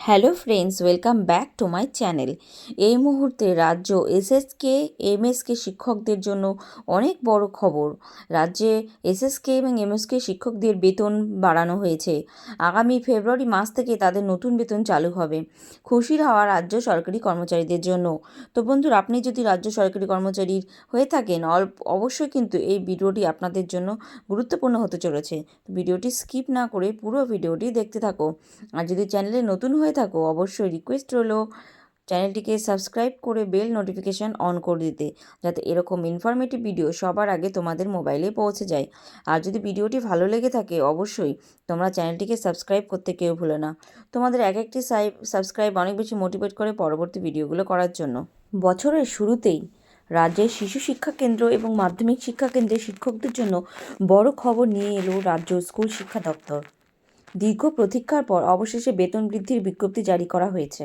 Hello friends, welcome back to my channel. এই মুহূর্তে রাজ্য এসএসকে এমএসকে শিক্ষকদের জন্য অনেক বড় খবর। রাজ্যে এসএসকে এবং এমএসকে শিক্ষকদের বেতন বাড়ানো হয়েছে। আগামী ফেব্রুয়ারি মাস থেকে তাদের নতুন বেতন চালু হবে। খুশির হাওয়া রাজ্য সরকারি কর্মচারীদের জন্য। তো বন্ধুরা, আপনি যদি রাজ্য সরকারি কর্মচারী হয়ে থাকেন, অবশ্যই কিন্তু এই ভিডিওটি আপনাদের জন্য গুরুত্বপূর্ণ হতে চলেছে। ভিডিওটি স্কিপ না করে পুরো ভিডিওটি দেখতে থাকো। আর যদি চ্যানেলে নতুন হয়ে থাকো, অবশ্যই রিকোয়েস্ট রইলো চ্যানেলটিকে সাবস্ক্রাইব করে বেল নোটিফিকেশান অন করে দিতে, যাতে এরকম ইনফরমেটিভ ভিডিও সবার আগে তোমাদের মোবাইলে পৌঁছে যায়। আর যদি ভিডিওটি ভালো লেগে থাকে, অবশ্যই তোমরা চ্যানেলটিকে সাবস্ক্রাইব করতে কেউ ভুলো না। তোমাদের এক একটি সাবস্ক্রাইব অনেক বেশি মোটিভেট করে পরবর্তী ভিডিওগুলো করার জন্য। বছরের শুরুতেই রাজ্যের শিশু শিক্ষা কেন্দ্র এবং মাধ্যমিক শিক্ষা কেন্দ্রের শিক্ষকদের জন্য বড় খবর নিয়ে এলো রাজ্য স্কুল শিক্ষা দপ্তর। দীর্ঘ প্রতীক্ষার পর অবশেষে বেতন বৃদ্ধির বিজ্ঞপ্তি জারি করা হয়েছে।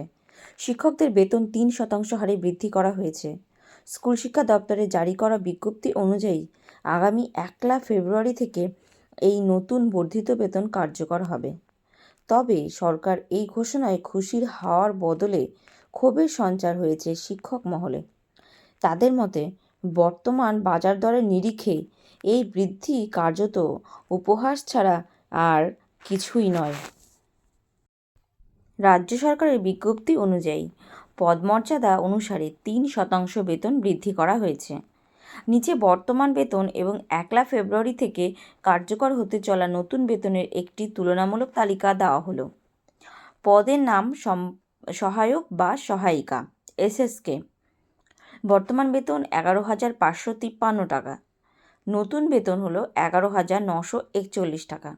শিক্ষকদের বেতন 3% হারে বৃদ্ধি করা হয়েছে। স্কুল শিক্ষা দপ্তরে জারি করা বিজ্ঞপ্তি অনুযায়ী আগামী 1 ফেব্রুয়ারি থেকে এই নতুন বর্ধিত বেতন কার্যকর হবে। তবে সরকার এই ঘোষণায় খুশির হাওয়ার বদলে ক্ষোভের সঞ্চার হয়েছে শিক্ষক মহলে। তাদের মতে, বর্তমান বাজার দরের নিরিখে এই বৃদ্ধি কার্যত উপহাস ছাড়া আর কিছুই নয়। রাজ্য সরকারের বিজ্ঞপ্তি অনুযায়ী পদমর্যাদা অনুসারে 3% বেতন বৃদ্ধি করা হয়েছে। নিচে বর্তমান বেতন এবং 1 ফেব্রুয়ারি থেকে কার্যকর হতে চলা নতুন বেতনের একটি তুলনামূলক তালিকা দেওয়া হলো। পদের নাম সহায়ক বা সহায়িকা এসএসকে। বর্তমান বেতন 11,553 টাকা। নতুন বেতন হলো 11,941 টাকা।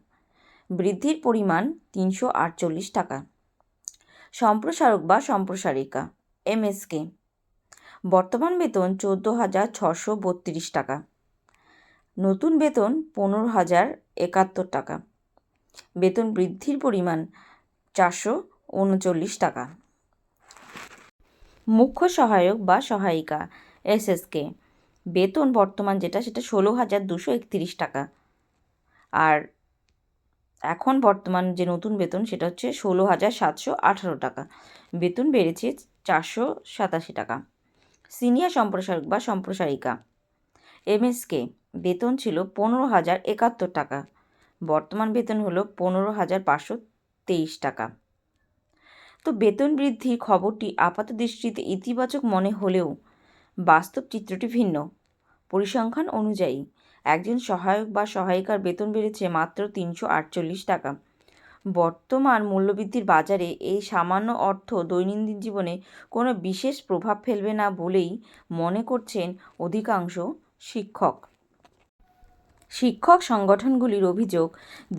বৃদ্ধির পরিমাণ 348 টাকা। সম্প্রসারক বা সম্প্রসারিকা এমএসকে। বর্তমান বেতন 14,632 টাকা। নতুন বেতন 15,071 টাকা। বেতন বৃদ্ধির পরিমাণ 439 টাকা। মুখ্য সহায়ক বা সহায়িকা এসএসকে। বেতন বর্তমান সেটা 16,231 টাকা। আর এখন বর্তমান যে নতুন বেতন সেটা হচ্ছে 16,718 টাকা। বেতন বেড়েছে 487 টাকা। সিনিয়র সম্প্রসারক বা সম্প্রসারিকা এমএসকে। বেতন ছিল 15,071 টাকা। বর্তমান বেতন হলো 15,523 টাকা। তো বেতন বৃদ্ধির খবরটি আপাত দৃষ্টিতে ইতিবাচক মনে হলেও বাস্তব চিত্রটি ভিন্ন। পরিসংখ্যান অনুযায়ী একজন সহায়ক বা সহায়িকার বেতন বেড়েছে মাত্র 348 টাকা। বর্তমান মূল্যবৃদ্ধির বাজারে এই সামান্য অর্থ দৈনন্দিন জীবনে কোনো বিশেষ প্রভাব ফেলবে না বলেই মনে করছেন অধিকাংশ শিক্ষক। শিক্ষক সংগঠনগুলির অভিযোগ,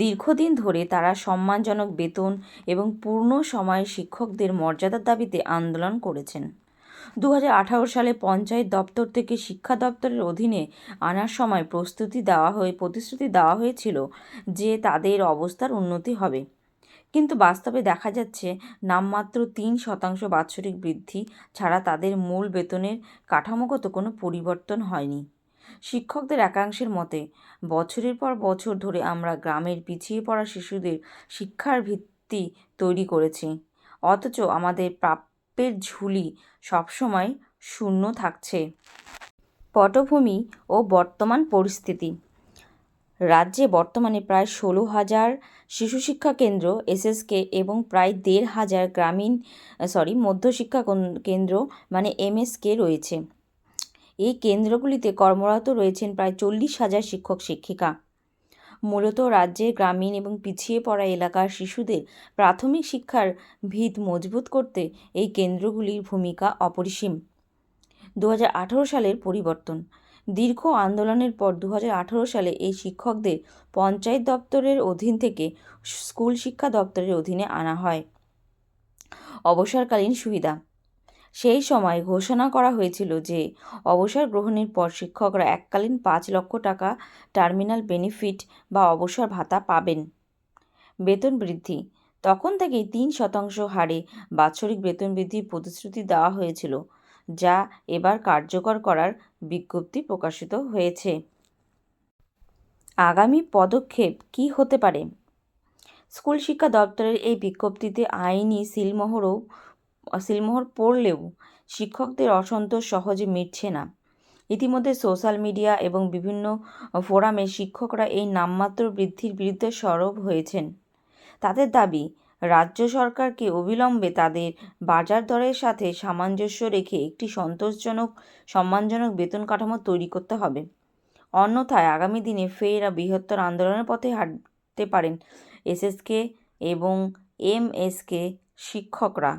দীর্ঘদিন ধরে তারা সম্মানজনক বেতন এবং পূর্ণ সময় শিক্ষকদের মর্যাদার দাবিতে আন্দোলন করেছেন। 2018 সালে পঞ্চায়েত দপ্তর থেকে শিক্ষা দপ্তরের অধীনে আনার সময় প্রতিশ্রুতি দেওয়া হয়েছিল যে তাদের অবস্থার উন্নতি হবে। কিন্তু বাস্তবে দেখা যাচ্ছে নামমাত্র 3% বাৎসরিক বৃদ্ধি ছাড়া তাদের মূল বেতনের কাঠামোগত কোনো পরিবর্তন হয়নি। শিক্ষকদের একাংশের মতে, বছরের পর বছর ধরে আমরা গ্রামের পিছিয়ে পড়া শিশুদের শিক্ষার ভিত্তি তৈরি করেছি, অথচ আমাদের প্রাপ্যের ঝুলি সবসময় শূন্য থাকছে। পটভূমি ও বর্তমান পরিস্থিতি। রাজ্যে বর্তমানে প্রায় 16,000 শিশু শিক্ষা কেন্দ্র এসএসকে এবং প্রায় 1,500 মধ্যশিক্ষা কেন্দ্র মানে এমএসকে রয়েছে। এই কেন্দ্রগুলিতে কর্মরত রয়েছেন প্রায় 40,000 শিক্ষক শিক্ষিকা। মূলত রাজ্যের গ্রামীণ এবং পিছিয়ে পড়া এলাকার শিশুদের প্রাথমিক শিক্ষার ভিত মজবুত করতে এই কেন্দ্রগুলির ভূমিকা অপরিসীম। 2018 সালের পরিবর্তন। দীর্ঘ আন্দোলনের পর 2018 সালে এই শিক্ষকদের পঞ্চায়েত দপ্তরের অধীন থেকে স্কুল শিক্ষা দপ্তরের অধীনে আনা হয়। অবসরকালীন সুবিধা। সেই সময় ঘোষণা করা হয়েছিল যে অবসর গ্রহণের পর শিক্ষকরা এককালীন 5 লক্ষ টাকা টার্মিনাল বেনিফিট বা অবসর ভাতা পাবেন। বেতন বৃদ্ধি। তখন থেকেই 3% হারে বাৎসরিক বেতন বৃদ্ধির প্রতিশ্রুতি দেওয়া হয়েছিল, যা এবার কার্যকর করার বিজ্ঞপ্তি প্রকাশিত হয়েছে। আগামী পদক্ষেপ কী হতে পারে? স্কুল শিক্ষা দপ্তরের এই বিজ্ঞপ্তিতে আইনি সিলমোহর পড়লেও শিক্ষকদের অসন্তোষ সহজে মিটছে না। ইতিমধ্যে সোশ্যাল মিডিয়া এবং বিভিন্ন ফোরামে শিক্ষকরা এই নামমাত্র বৃদ্ধির বিরুদ্ধে সরব হয়েছেন। তাদের দাবি, রাজ্য সরকারকে অবিলম্বে তাদের বাজার দরের সাথে সামঞ্জস্য রেখে একটি সম্মানজনক বেতন কাঠামো তৈরি করতে হবে। অন্যথায় আগামী দিনে ফের বৃহত্তর আন্দোলনের পথে হাঁটতে পারেন এসএসকে এবং এমএসকে শিক্ষকরা।